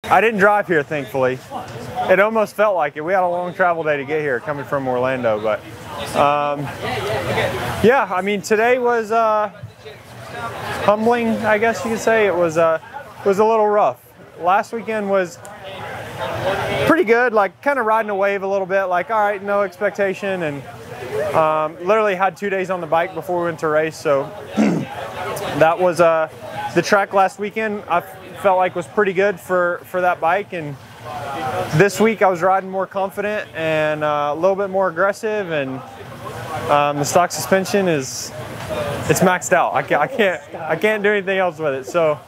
I didn't drive here, thankfully. It almost felt like it. We had a long travel day to get here, coming from Orlando. But yeah, I mean, today was humbling, I guess you could say. It was a little rough. Last weekend was pretty good, like kind of riding a wave a little bit, like all right, no expectation, and literally had 2 days on the bike before we went to race. So that was the track last weekend. I felt like was pretty good for that bike, and this week I was riding more confident and a little bit more aggressive, and the stock suspension it's maxed out. I can't do anything else with it. So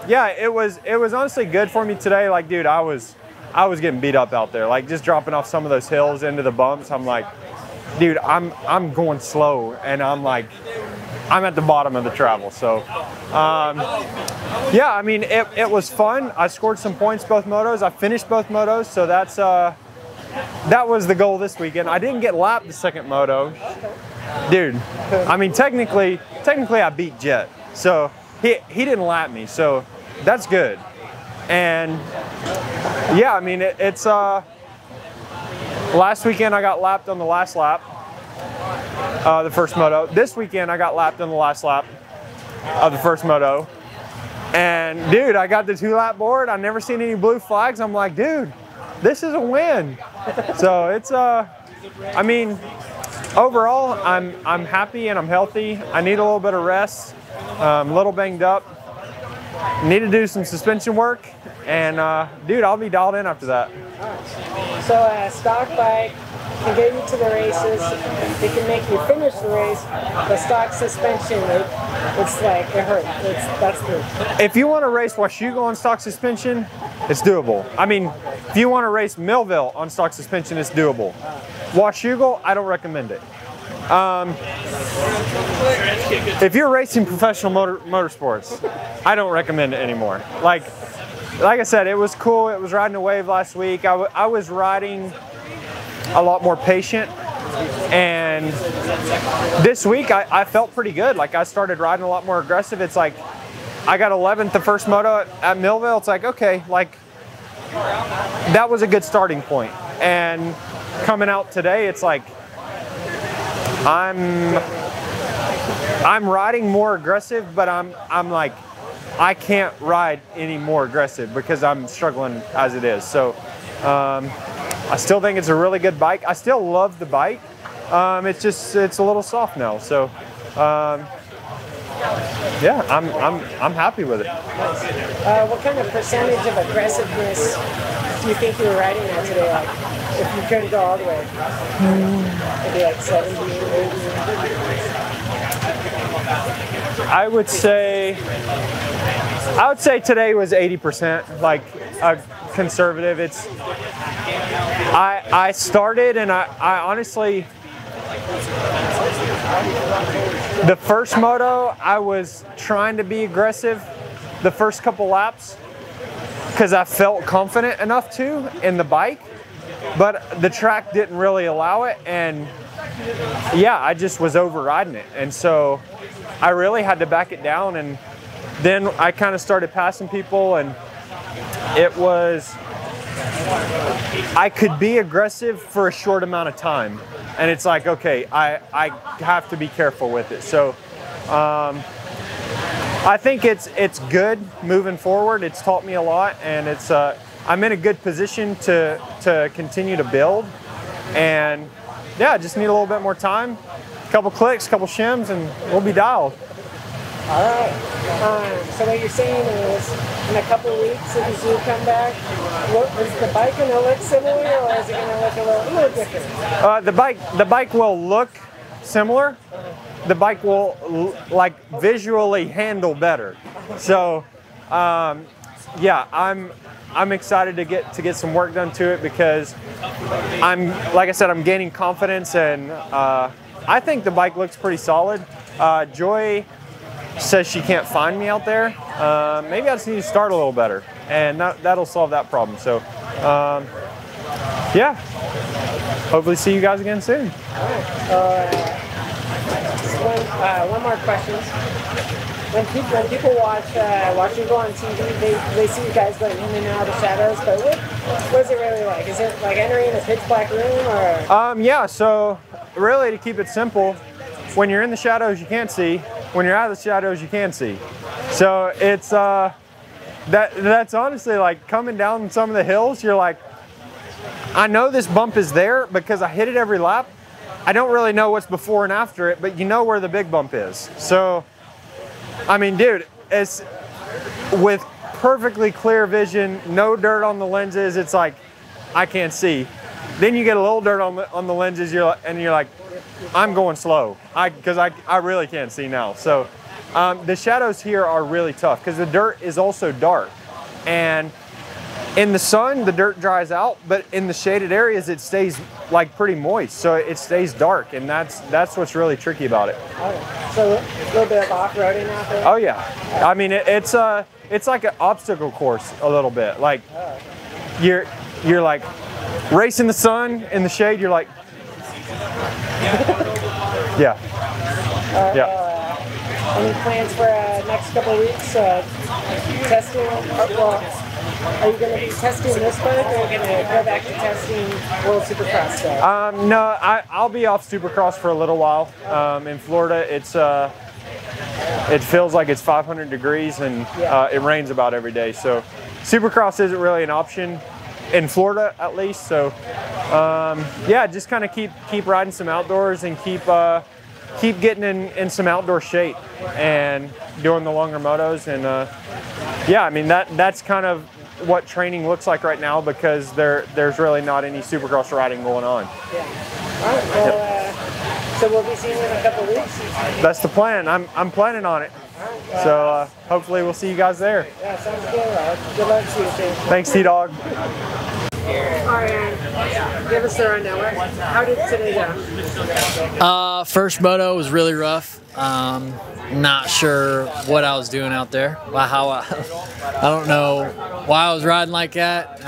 yeah, it was honestly good for me today. Like, dude, I was getting beat up out there. Like, just dropping off some of those hills into the bumps. I'm like, dude, I'm going slow, and I'm at the bottom of the travel. So yeah, I mean, it was fun. I scored some points both motos. I finished both motos, so that was the goal this weekend. I didn't get lapped the second moto, dude. I mean, technically I beat Jet, so he didn't lap me, so that's good. And yeah, I mean, it's last weekend I got lapped on the last lap, the first moto. This weekend I got lapped on the last lap of the first moto. And dude, I got the 2-lap board. I never seen any blue flags. I'm like, dude, this is a win. So it's I mean, overall, I'm happy and I'm healthy. I need a little bit of rest. I'm a little banged up. Need to do some suspension work, and dude, I'll be dialed in after that. So a stock bike can get you to the races. It can make you finish the race. The stock suspension, it's like it hurts. That's the. If you want to race Washougal on stock suspension, it's doable. I mean, if you want to race Millville on stock suspension, it's doable. Washougal, I don't recommend it. If you're racing professional motorsports, I don't recommend it anymore. Like I said, it was cool. It was riding a wave last week. I was riding a lot more patient, and this week I felt pretty good. Like, I started riding a lot more aggressive. It's like I got 11th the first moto at Millville. It's like, okay, like that was a good starting point. And coming out today, it's like I'm riding more aggressive, but I'm like, I can't ride any more aggressive because I'm struggling as it is. So I still think it's a really good bike. I still love the bike. It's a little soft now. So yeah, I'm happy with it. What kind of percentage of aggressiveness do you think you were riding at today? Like, if you couldn't go all the way, maybe like 70, 80. I would say today was 80%, like conservative. I started, and I honestly, the first moto I was trying to be aggressive the first couple laps because I felt confident enough to in the bike, but the track didn't really allow it, and yeah, I just was overriding it, and so I really had to back it down. And then I kind of started passing people, and it was, I could be aggressive for a short amount of time, and it's like, okay, I have to be careful with it. So I think it's good moving forward. It's taught me a lot, and it's I'm in a good position to continue to build. And yeah, I just need a little bit more time, a couple clicks, a couple shims, and we'll be dialed. All right. So what you're saying is, in a couple of weeks, if you come back, is the bike going to look similar, or is it going to look a little different? The bike will look similar. The bike will like visually handle better. So yeah, I'm excited to get some work done to it, because like I said, I'm gaining confidence, and I think the bike looks pretty solid. Joy says she can't find me out there. Maybe I just need to start a little better, and that'll solve that problem. So yeah, hopefully see you guys again soon. All right. One more question. when people watch you go on TV, they see you guys going in and out of shadows. But what is it really like? Is it like entering a pitch black room, or? Yeah. So really, to keep it simple, when you're in the shadows, you can't see. When you're out of the shadows, you can see. So it's that's honestly like coming down some of the hills. You're like, I know this bump is there because I hit it every lap. I don't really know what's before and after it, but you know where the big bump is. So, I mean, dude, it's with perfectly clear vision, no dirt on the lenses. It's like, I can't see. Then you get a little dirt on the lenses, you're like, I'm going slow, because I really can't see now. So, the shadows here are really tough because the dirt is also dark, and in the sun, the dirt dries out, but in the shaded areas, it stays like pretty moist, so it stays dark, and that's what's really tricky about it. Okay. So a little bit of off-roading out there? Oh yeah, I mean it's like an obstacle course a little bit. Like you're like racing the sun in the shade. You're like, yeah, yeah. Any plans for next couple of weeks? Testing? Are you going to be testing this bike, or are you going to go back to testing World Supercross stuff? No, I'll be off Supercross for a little while. In Florida, it feels like it's 500 degrees and it rains about every day. So Supercross isn't really an option in Florida, at least. So yeah, just kind of keep riding some outdoors and keep getting in some outdoor shape and doing the longer motos. And yeah, I mean that's kind of what training looks like right now, because there's really not any Supercross riding going on. Yeah. All right. Well, so we'll be seeing you in a couple of weeks. That's the plan. I'm planning on it. Right. So hopefully we'll see you guys there. Yeah, sounds good. Good luck to you, too. Thanks, T-Dog. All right, Aaron. Give us the rundown. How did today go? First moto was really rough. Not sure what I was doing out there. I don't know why I was riding like that,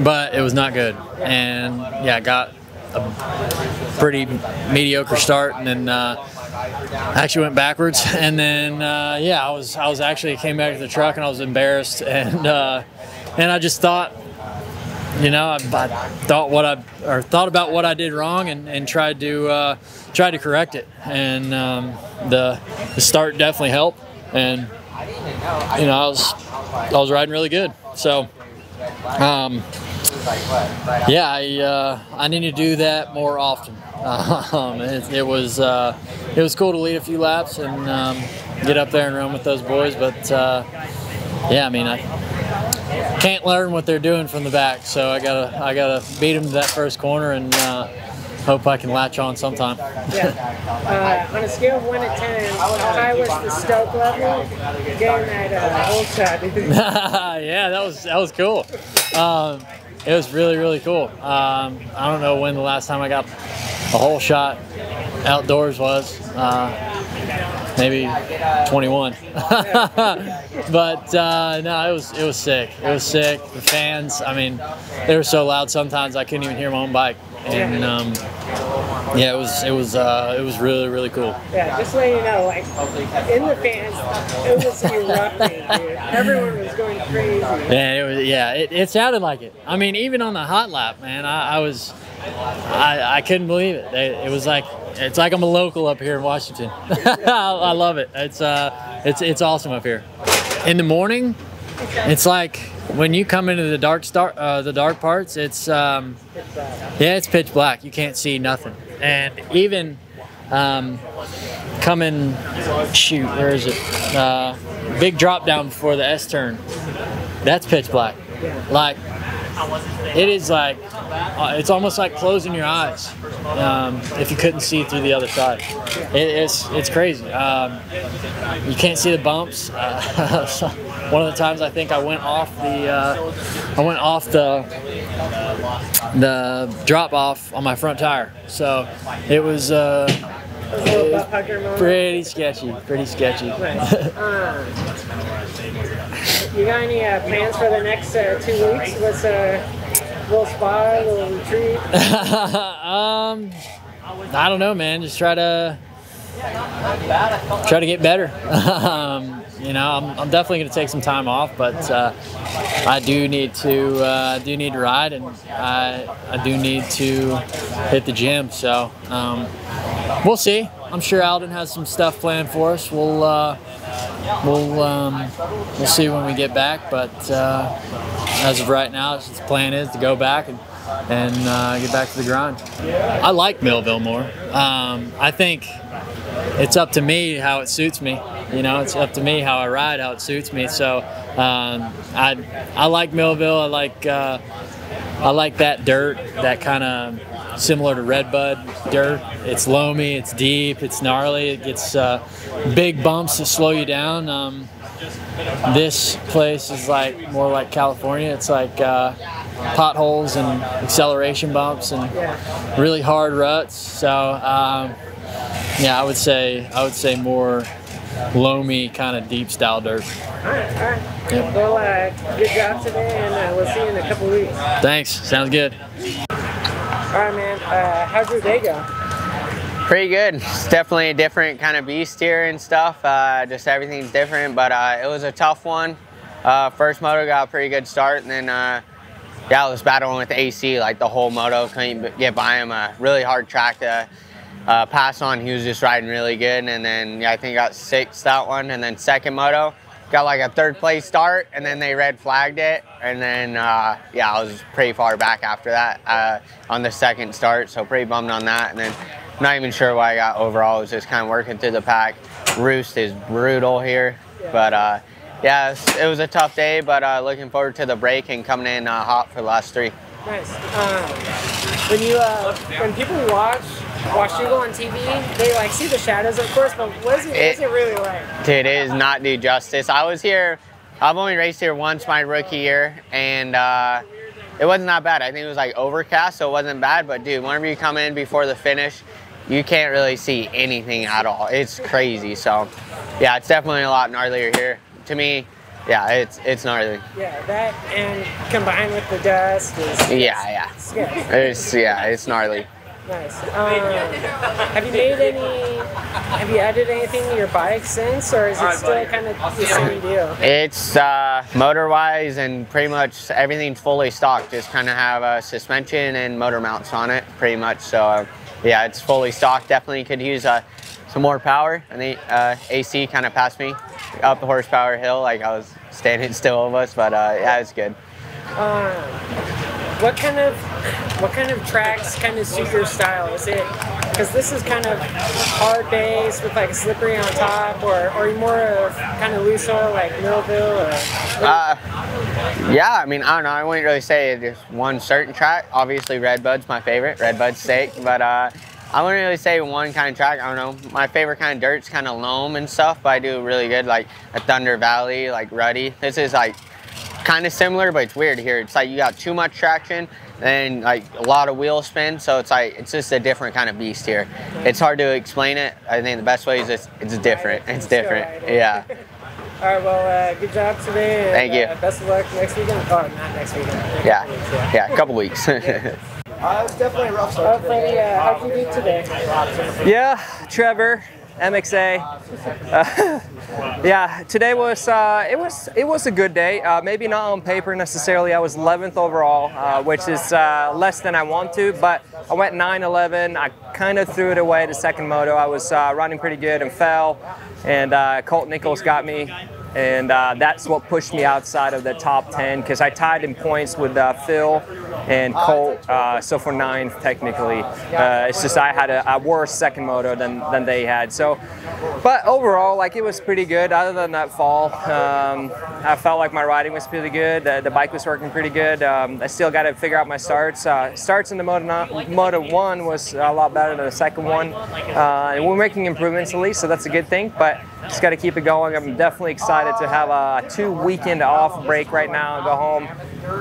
but it was not good. And yeah, I got a pretty mediocre start, and then actually went backwards. And then yeah, I was actually came back to the truck and I was embarrassed, and I just thought, you know, I thought about what I did wrong and tried to correct it. And the start definitely helped, and you know, I was riding really good. So yeah, I need to do that more often. It was cool to lead a few laps and get up there and run with those boys, but yeah, I mean, I can't learn what they're doing from the back, so I gotta beat them to that first corner and hope I can latch on sometime. Yeah. On a scale of 1 to 10, how high was the stoke level getting that whole shot? Yeah, that was cool. It was really, really cool. I don't know when the last time I got a whole shot outdoors was. Maybe 21. But no, it was sick. It was sick. The fans, I mean, they were so loud sometimes I couldn't even hear my own bike. And yeah, it was really, really cool. Yeah, just letting you know, like in the fans, it was erupting, dude. Everyone was going crazy. Yeah, it sounded like it. I mean, even on the hot lap, man, I couldn't believe it. It's like I'm a local up here in Washington. I love it. It's awesome up here. In the morning, it's like when you come into the dark parts, it's yeah, it's pitch black. You can't see nothing. And even coming, shoot, where is it? Big drop down before the S turn. That's pitch black. Like, it is like, it's almost like closing your eyes if you couldn't see through the other side. It's crazy. You can't see the bumps. One of the times I think I went off the drop off on my front tire. So it was pretty sketchy. You got any plans for the next 2 weeks? What's a little spa, a little retreat? I don't know, man. Just try to try to get better. You know, I'm definitely going to take some time off, but I do need to ride, and I do need to hit the gym. So we'll see. I'm sure Alden has some stuff planned for us. We'll see when we get back, but as of right now, the plan is to go back and get back to the grind. I like Millville more. I think it's up to me how it suits me. You know, it's up to me how I ride, how it suits me. So I like Millville. I like that dirt, that kind of similar to Redbud dirt. It's loamy, it's deep, it's gnarly. It gets big bumps that slow you down. This place is like more like California. It's like potholes and acceleration bumps and really hard ruts. So yeah, I would say more loamy, kind of deep style dirt. All right. Yep. Well, good job today, and we'll see you in a couple weeks. Thanks. Sounds good. All right, man. How'd your day go? Pretty good. It's definitely a different kind of beast here and stuff. Just everything's different, but it was a tough one. First moto got a pretty good start, and then yeah, I was battling with AC like the whole moto. Couldn't get by him. A really hard track to pass on. He was just riding really good, and then yeah, I think I got 6th that one, and then second moto got like a 3rd place start, and then they red flagged it, and then yeah, I was pretty far back after that on the 2nd start, so pretty bummed on that. And then I'm not even sure why I got overall. I was just kind of working through the pack. Roost is brutal here, but yeah, it was a tough day, but looking forward to the break and coming in hot for the last 3. Nice. When people watch you go on TV, they like see the shadows, of course, but what's it really like? It is not do justice. I've only raced here once my rookie year, and it wasn't that bad. I think it was like overcast, so it wasn't bad, but dude, whenever you come in before the finish, you can't really see anything at all. It's crazy. So yeah, it's definitely a lot gnarlier here. To me, yeah, it's gnarly. Yeah, that and combined with the dust is it's gnarly. Nice. Have you added anything to your bike since, or is it still kind of the same deal? It's motor-wise and pretty much everything's fully stocked. Just kind of have a suspension and motor mounts on it, pretty much. So yeah, it's fully stocked. Definitely could use some more power. I think AC kind of passed me up the horsepower hill, like I was standing still almost, but yeah, it's good. What kind of tracks kind of suit your style? Is it because this is kind of hard base with like slippery on top, or are you more of kind of loose soil like Millville? Or yeah, I mean, I don't know. I wouldn't really say there's one certain track. Obviously, Redbud's my favorite, Redbud steak, but I wouldn't really say one kind of track. I don't know. My favorite kind of dirt's kind of loam and stuff, but I do really good like a Thunder Valley, like Ruddy. This is like kind of similar, but it's weird here. It's like you got too much traction and like a lot of wheel spin, so it's like it's just a different kind of beast here. It's hard to explain it. I think the best way is just it's different. It's different. Yeah. All right. Well, good job today. And, thank you. Best of luck next weekend. Oh, not next weekend. Yeah, a couple weeks. It's definitely a rough start. Freddie, how'd you do today? Yeah, Trevor, MXA. Yeah, today was it was a good day. Maybe not on paper necessarily. I was 11th overall, which is less than I want to, but I went 9-11. I kind of threw it away the second moto. I was running pretty good and fell, and Colt Nichols got me. And that's what pushed me outside of the top 10 because I tied in points with Phil and Colt, so for 9th technically. It's just I had a worse second moto than they had. So, but overall, like it was pretty good. Other than that fall, I felt like my riding was pretty good. The bike was working pretty good. I still got to figure out my starts. Starts in the Moto 1 was a lot better than the second one. And we're making improvements at least, so that's a good thing. But just got to keep it going. I'm definitely excited to have a 2 weekend off break right now, go home,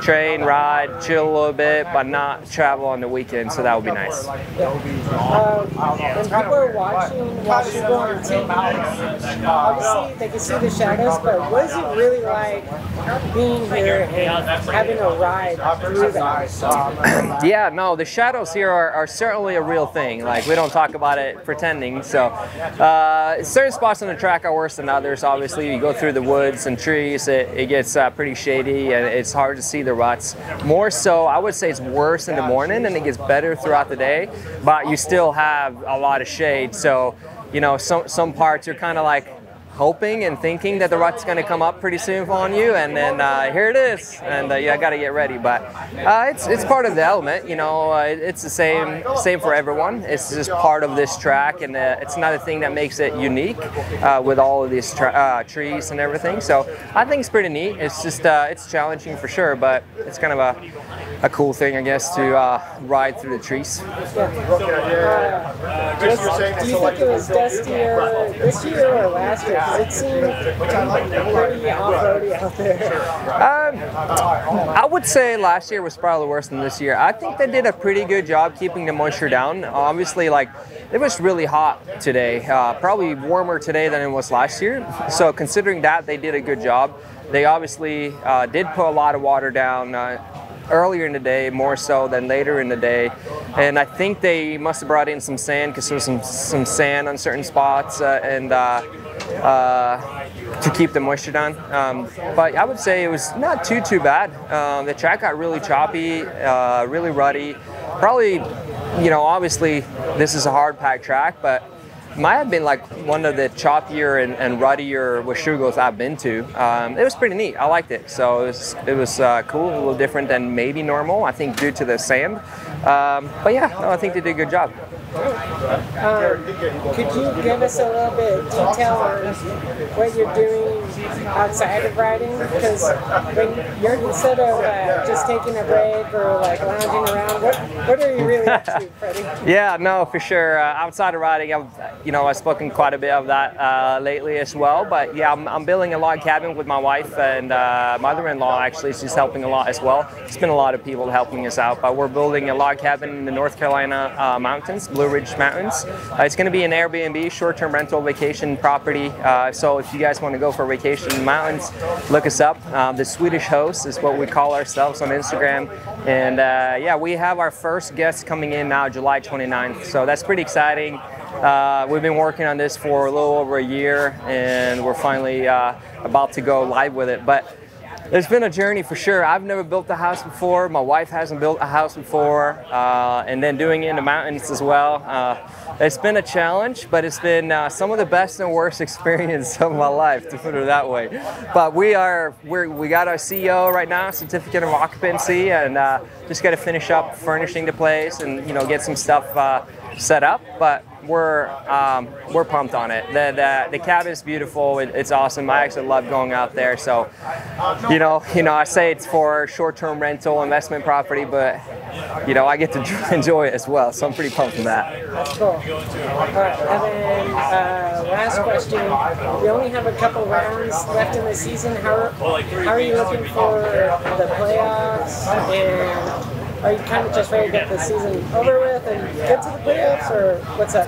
train, ride, chill a little bit, but not travel on the weekend, so that would be nice. When people are watching you go on TV, obviously they can see the shadows, but what is it really like being here and having a ride through that? Yeah, no, the shadows here are certainly a real thing. Like, we don't talk about it pretending. So certain spots on the track are worse than others. Obviously, you go through the woods and trees, it gets pretty shady and it's hard to see the ruts. More so, I would say it's worse in the morning and it gets better throughout the day, but you still have a lot of shade. So, you know, some parts you're kind of like hoping and thinking that the rut's going to come up pretty soon on you, and then here it is, and I got to get ready. But it's part of the element, you know. It's the same for everyone. It's just part of this track, and it's another thing that makes it unique with all of these trees and everything. So I think it's pretty neat. It's just it's challenging for sure, but it's kind of a cool thing, I guess, to ride through the trees. Do you think it was dustier this year or last year? Because it seemed pretty off-roady out there. I would say last year was probably worse than this year. I think they did a pretty good job keeping the moisture down. Obviously, like, it was really hot today, probably warmer today than it was last year. So considering that, they did a good job. They obviously did put a lot of water down earlier in the day, more so than later in the day, and I think they must have brought in some sand because there was some sand on certain spots and to keep the moisture down. But I would say it was not too bad. The track got really choppy, really ruddy. Probably, you know, obviously this is a hard packed track, but might have been like one of the choppier and ruddier Washougos I've been to. It was pretty neat. I liked it. So it was cool, a little different than maybe normal, I think, due to the sand. But yeah, no, I think they did a good job. Could you give us a little bit of detail on what you're doing outside of riding? Because when you're, instead of just taking a break or like lounging around, what are you really up to, Freddie? Yeah, no, for sure. Outside of riding, I've spoken quite a bit of that lately as well. But yeah, I'm building a log cabin with my wife and mother-in-law. Actually, she's helping a lot as well. It's been a lot of people helping us out, but we're building a log cabin in the North Carolina mountains, Blue Ridge Mountains. It's going to be an Airbnb, short-term rental vacation property. So if you guys want to go for a vacation in the mountains, look us up. The Swedish Host is what we call ourselves on Instagram. And yeah, we have our first guest coming in now, July 29th. So that's pretty exciting. We've been working on this for a little over a year, and we're finally about to go live with it. But it's been a journey for sure. I've never built a house before. My wife hasn't built a house before, and then doing it in the mountains as well. It's been a challenge, but it's been some of the best and worst experience of my life, to put it that way. But we got our CO right now, certificate of occupancy, and just got to finish up furnishing the place and get some stuff set up. But we're pumped on it. The cabin is beautiful. It's awesome. I actually love going out there. So, I say it's for short-term rental investment property, but I get to enjoy it as well. So I'm pretty pumped on that. That's cool. All right, and then last question. We only have a couple rounds left in the season. How are you looking for the playoffs? And are you kind of just ready to get the season over with and get to the playoffs, or what's up?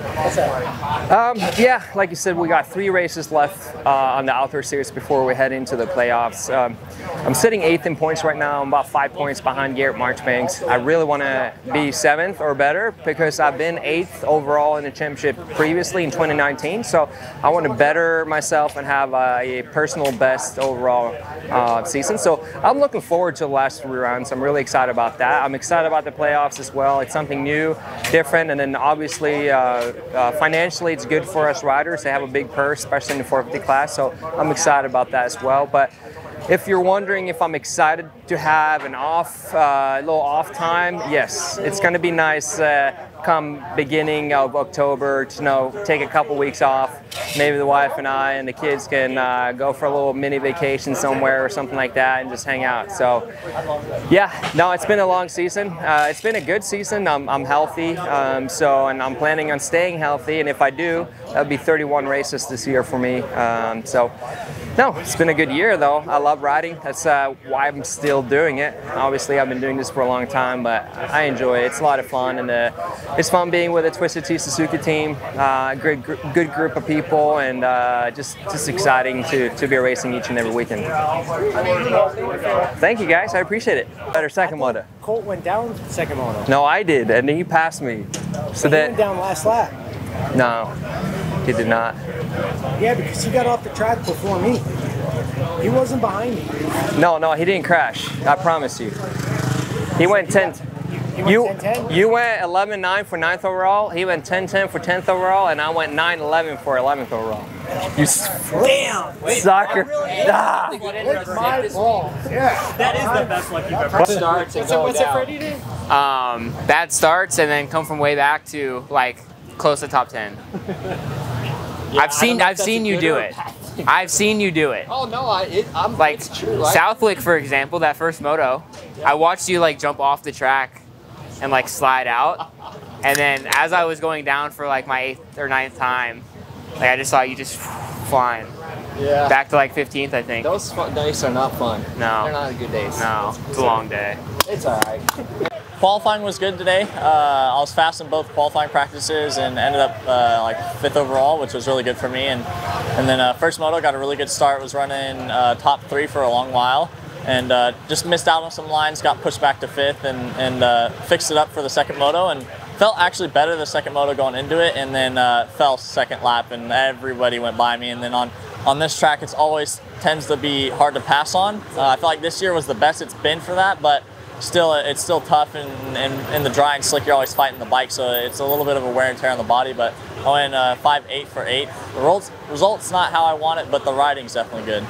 Yeah, like you said, we got 3 races left on the Outdoor Series before we head into the playoffs. I'm sitting 8th in points right now. I'm about 5 points behind Garrett Marchbanks. I really want to be 7th or better because I've been 8th overall in the championship previously in 2019. So I want to better myself and have a personal best overall season. So I'm looking forward to the last 3 rounds. I'm really excited about that. I'm excited about the playoffs as well. It's something new, different, and then obviously financially it's good for us riders. They have a big purse, especially in the 450 class, so I'm excited about that as well. But if you're wondering if I'm excited to have an little off time, yes, it's going to be nice come beginning of October to take a couple weeks off. Maybe the wife and I and the kids can go for a little mini vacation somewhere or something like that and just hang out. So yeah, no, it's been a long season. It's been a good season. I'm healthy, and I'm planning on staying healthy. And if I do, that'll be 31 races this year for me. So No, it's been a good year though. I love riding. That's why I'm still doing it. Obviously, I've been doing this for a long time, but I enjoy it. It's a lot of fun, and it's fun being with the Twisted Tea Suzuki team. Good group of people, and just exciting to be racing each and every weekend. Thank you guys, I appreciate it. Better second moto. Colt went down second moto. No, I did, and he passed me. So He went down last lap. No, he did not. Yeah, because he got off the track before me. He wasn't behind me. No, he didn't crash. I promise you. He went 10. You went 10-10? You went 11-9 for 9th overall. He went 10-10 for 10th overall, and I went 9-11 for 11th overall. You Damn! sucker! Ah. It's my fault. Yeah. That is the best luck you've ever had. What's it Freddie do? Bad starts and then come from way back to like close to top 10. I've seen you do it. I've seen you do it. Oh no, I'm Like it's true. Southwick, for example, that first moto, I watched you like jump off the track and like slide out, and then as I was going down for like my 8th or 9th time, like I just saw you just flying. Yeah. Back to like 15th, I think. Those days are not fun. No. They're not good days. No, it's a long day. It's alright. Qualifying was good today. I was fast in both qualifying practices and ended up like 5th overall, which was really good for me. And then first moto got a really good start. Was running top 3 for a long while, and just missed out on some lines. Got pushed back to 5th and fixed it up for the second moto, and felt actually better the second moto going into it. And then fell second lap, and everybody went by me. And then on this track, it's always tends to be hard to pass on. I feel like this year was the best it's been for that, but still, it's still tough, and in the dry and slick, you're always fighting the bike, so it's a little bit of a wear and tear on the body. But I went 5.8 for 8. The results not how I want it, but the riding's definitely good.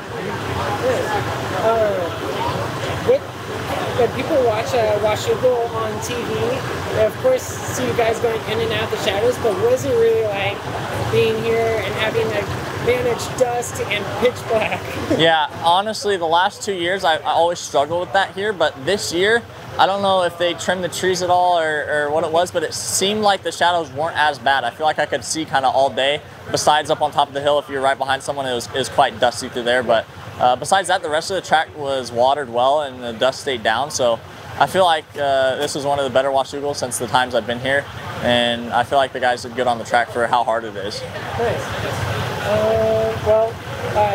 When people watch Washougal on TV, they of course see you guys going in and out the shadows, but what is it really like being here and having to manage dust and pitch black? Yeah, honestly, the last 2 years I always struggle with that here, but this year I don't know if they trimmed the trees at all or what it was, but it seemed like the shadows weren't as bad. I feel like I could see kind of all day. Besides up on top of the hill, if you're right behind someone, it was quite dusty through there. But besides that, the rest of the track was watered well and the dust stayed down. So I feel like this was one of the better Washougals since the times I've been here, and I feel like the guys did good on the track for how hard it is. Nice.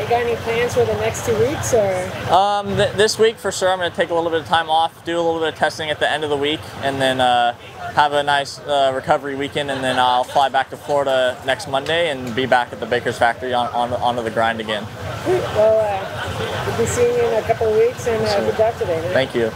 You got any plans for the next 2 weeks? Or? This week for sure, I'm going to take a little bit of time off, do a little bit of testing at the end of the week, and then have a nice recovery weekend, and then I'll fly back to Florida next Monday and be back at the Baker's Factory onto the grind again. Well, we'll be seeing you in a couple of weeks, and good luck today, man. Thank you.